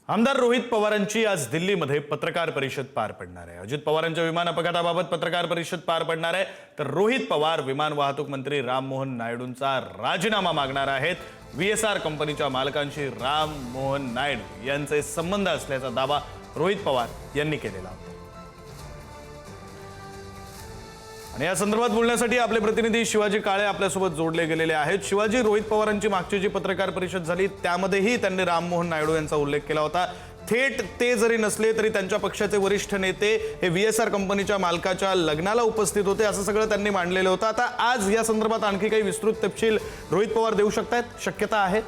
आमदार रोहित पवारांची आज दिल्लीमध्ये पत्रकार परिषद पार पडणार आहे। अजित पवारांच्या विमान अपघाताबाबत पत्रकार परिषद पार पडणार आहे, तर रोहित पवार विमान वाहतूक मंत्री राम मोहन नायडूंचा राजीनामा मागणार आहेत। VSR कंपनीच्या मालकांशी राम मोहन नायडू यांचे संबंध असल्याचा दावा रोहित पवार यांनी केलेला होता। आणि या संदर्भात बोलण्यासाठी आपले प्रतिनिधी शिवाजी काळे आपल्यासोबत जोडले गेलेले आहेत। शिवाजी, रोहित पवारांची मागची जी पत्रकार परिषद झाली त्यामध्येही त्यांनी राम मोहन नायडू यांचा उल्लेख केला होता। थेट ते जरी नसले तरी त्यांच्या पक्षाचे वरिष्ठ नेते हे VSR कंपनीच्या मालकाच्या लग्नाला उपस्थित होते असं सगळं त्यांनी मांडलेलं होतं। आता आज या संदर्भात आणखी काही विस्तृत तपशील रोहित पवार देऊ शकतात, शक्यता आहे?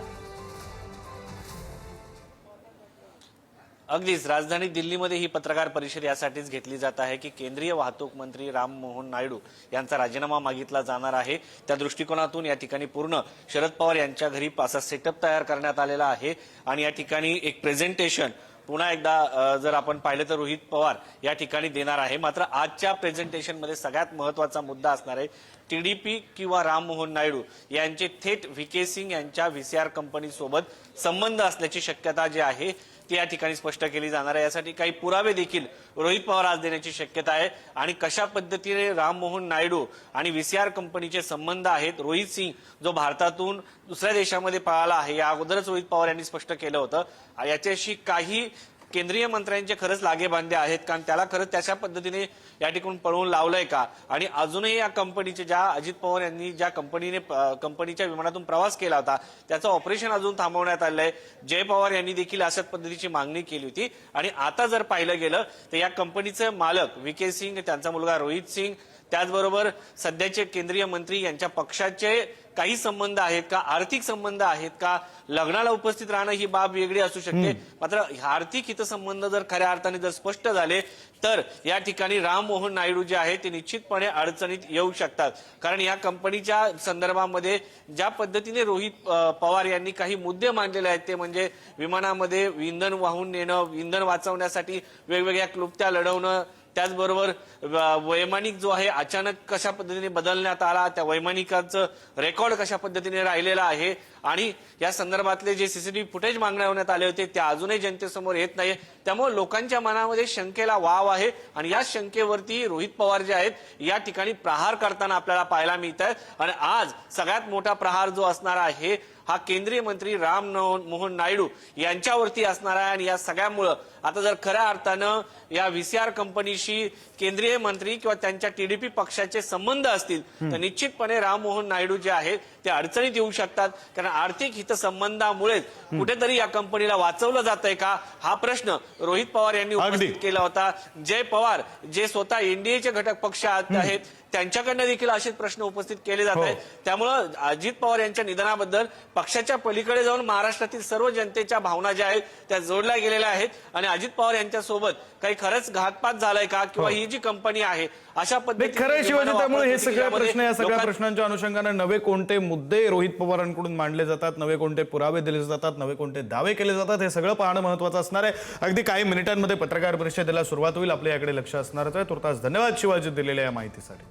अगदीच राजधानी दिल्लीमध्ये ही पत्रकार परिषद यासाठीच घेतली जात आहे की केंद्रीय वाहतूक मंत्री राम मोहन नायडू यांचा राजीनामा मागितला जाणार आहे। त्या दृष्टिकोनातून या ठिकाणी पूर्ण शरद पवार यांच्या घरी असा सेटअप तयार करण्यात आलेला आहे आणि या ठिकाणी एक प्रेझेंटेशन पुन्हा एकदा जर आपण पाहिलं तर रोहित पवार या ठिकाणी देणार आहे। मात्र आजच्या प्रेझेंटेशन मध्ये सगळ्यात महत्त्वाचा मुद्दा असणार आहे TDP किंवा राम मोहन नायडू यांचे थेट VK सिंग यांच्या VCR कंपनी सोबत संबंध असल्याची शक्यता जी आहे ती या ठिकाणी स्पष्ट केली जाणार आहे। यासाठी काही पुरावे देखील रोहित पवार आज देण्याची शक्यता आहे आणि कशा पद्धतीने राम मोहन नायडू आणि VCR कंपनीचे संबंध आहेत। रोहित सिंग जो भारतातून दुसऱ्या देशामध्ये पळाला आहे या अगोदरच रोहित पवार यांनी स्पष्ट केलं होतं। याच्याशी काही केंद्रीय मंत्र्यांचे खरंच लागेबांधे आहेत कारण त्याला खरंच त्याच्या पद्धतीने या ठिकाणी पळवून लावलंय का आणि अजूनही या कंपनीचे ज्या अजित पवार यांनी ज्या कंपनीच्या विमानातून प्रवास केला होता त्याचं ऑपरेशन अजून थांबवण्यात आलंय। जय पवार यांनी देखील अशाच पद्धतीची मागणी केली होती आणि आता जर पाहिलं गेलं तर या कंपनीचे मालक VK सिंग, त्यांचा मुलगा रोहित सिंग, त्याचबरोबर सध्याचे केंद्रीय मंत्री यांच्या पक्षाचे काही संबंध आहेत का, आर्थिक संबंध आहेत का, लग्नाला उपस्थित राहणं ही बाब वेगळी असू शकते। मात्र आर्थिक हितसंबंध जर खऱ्या अर्थाने जर स्पष्ट झाले तर या ठिकाणी राम मोहन नायडू जे आहे ते निश्चितपणे अडचणीत येऊ शकतात। कारण या कंपनीच्या संदर्भामध्ये ज्या पद्धतीने रोहित पवार यांनी काही मुद्दे मांडलेले आहेत ते म्हणजे विमानामध्ये इंधन वाहून नेणं, इंधन वाचवण्यासाठी वेगवेगळ्या क्लुप्त्या लढवणं, त्याचबरोबर वैमानिक जो आहे अचानक कशा पद्धतीने बदलण्यात आला, त्या वैमानिकाचं रेकॉर्ड कशा पद्धतीने राहिलेला आहे आणि या संदर्भातले जे CCTV फुटेज मागण्यात आले होते ते अजूनही जनतेसमोर येत नाही। त्यामुळे लोकांच्या मनामध्ये शंकेला वाव आहे आणि या शंकेवरती रोहित पवार जे आहेत या ठिकाणी प्रहार करताना आपल्याला पाहायला मिळत आहे आणि आज सगळ्यात मोठा प्रहार जो असणार आहे हा केंद्रीय मंत्री राम मोहन नायडू यांच्यावरती असणार आहे। आणि या सगळ्यामुळं आता जर खऱ्या अर्थानं या VCR कंपनीशी केंद्रीय मंत्री किंवा त्यांच्या TDP पक्षाचे संबंध असतील तर निश्चितपणे राम मोहन नायडू जे आहेत ते अडचणीत येऊ शकतात कारण आर्थिक हितसंबंधामुळे कुठेतरी या कंपनीला वाचवलं जातंय का हा प्रश्न रोहित पवार यांनी उपस्थित केला होता। जय पवार जे स्वतः NDAचे घटक पक्ष आहेत त्यांच्याकडनं देखील असेच प्रश्न उपस्थित केले जात आहेत। त्यामुळं अजित पवार यांच्या निधनाबद्दल पक्षाच्या पलीकडे जाऊन महाराष्ट्रातील सर्व जनतेच्या भावना ज्या आहेत त्या जोडल्या गेलेल्या आहेत आणि अजित पवार यांच्या सोबत काही खरंच घातपात झालाय का किंवा ही जी कंपनी आहे अशा पद्धतीने खरं शिवाजी, त्यामुळे हे सगळे प्रश्न या सगळ्या प्रश्नांच्या अनुषंगाने नवे कोणते मुद्दे रोहित पवारांकडून मांडले जातात, नवे कोणते पुरावे दिले जातात, नवे कोणते दावे केले जातात हे सगळं पाहणं महत्त्वाचं असणार आहे। अगदी काही मिनिटांमध्ये पत्रकार परिषदेला सुरुवात होईल, आपल्या याकडे लक्ष असणार आहे। तुर्तास धन्यवाद शिवाजी दिलेल्या या माहितीसाठी।